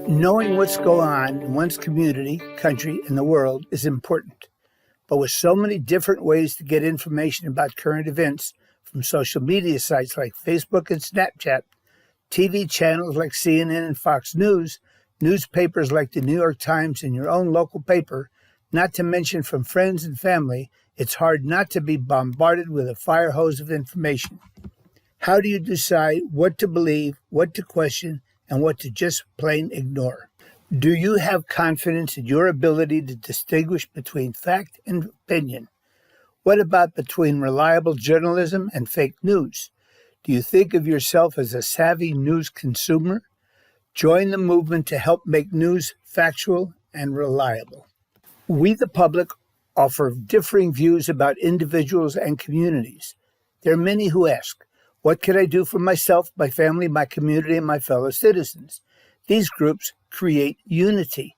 Knowing what's going on in one's community, country, and the world is important. But with so many different ways to get information about current events, from social media sites like Facebook and Snapchat, TV channels like CNN and Fox News, newspapers like the New York Times and your own local paper, not to mention from friends and family, it's hard not to be bombarded with a fire hose of information. How do you decide what to believe, what to question, and what to just plain ignore? Do you have confidence in your ability to distinguish between fact and opinion? What about between reliable journalism and fake news? Do you think of yourself as a savvy news consumer? Join the movement to help make news factual and reliable. We, the public, offer differing views about individuals and communities. There are many who ask, what can I do for myself, my family, my community, and my fellow citizens? These groups create unity.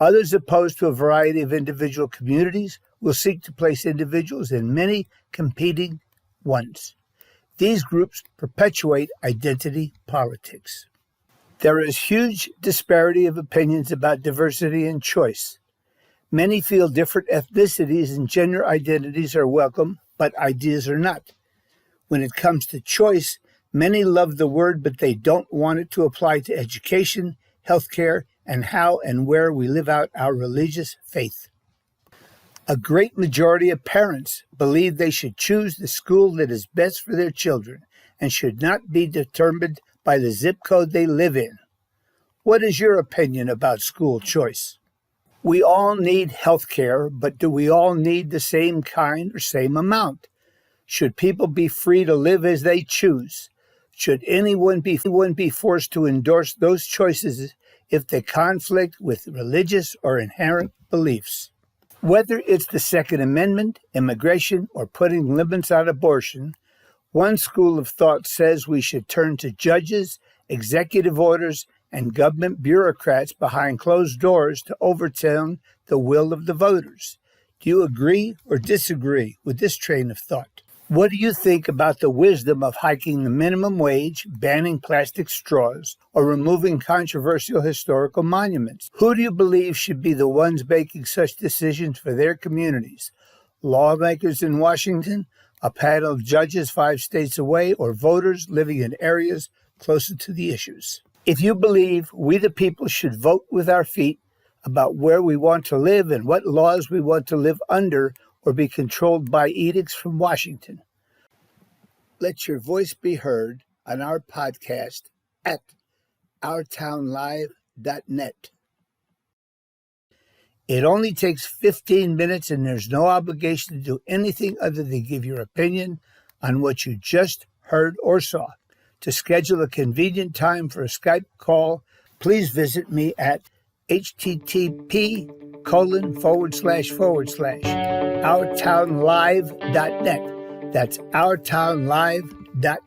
Others opposed to a variety of individual communities will seek to place individuals in many competing ones. These groups perpetuate identity politics. There is huge disparity of opinions about diversity and choice. Many feel different ethnicities and gender identities are welcome, but ideas are not. When it comes to choice, many love the word, but they don't want it to apply to education, healthcare, and how and where we live out our religious faith. A great majority of parents believe they should choose the school that is best for their children and should not be determined by the zip code they live in. What is your opinion about school choice? We all need health care, but do we all need the same kind or same amount? Should people be free to live as they choose? Should anyone be forced to endorse those choices if they conflict with religious or inherent beliefs? Whether it's the Second Amendment, immigration, or putting limits on abortion, one school of thought says we should turn to judges, executive orders, and government bureaucrats behind closed doors to overturn the will of the voters. Do you agree or disagree with this train of thought? What do you think about the wisdom of hiking the minimum wage, banning plastic straws, or removing controversial historical monuments? Who do you believe should be the ones making such decisions for their communities? Lawmakers in Washington, a panel of judges 5 states away, or voters living in areas closer to the issues? If you believe we the people should vote with our feet about where we want to live and what laws we want to live under or be controlled by edicts from Washington, let your voice be heard on our podcast at ourtownlive.net. It only takes 15 minutes and there's no obligation to do anything other than give your opinion on what you just heard or saw. To schedule a convenient time for a Skype call, please visit me at http://ourtownlive.net. That's ourtownlive.net.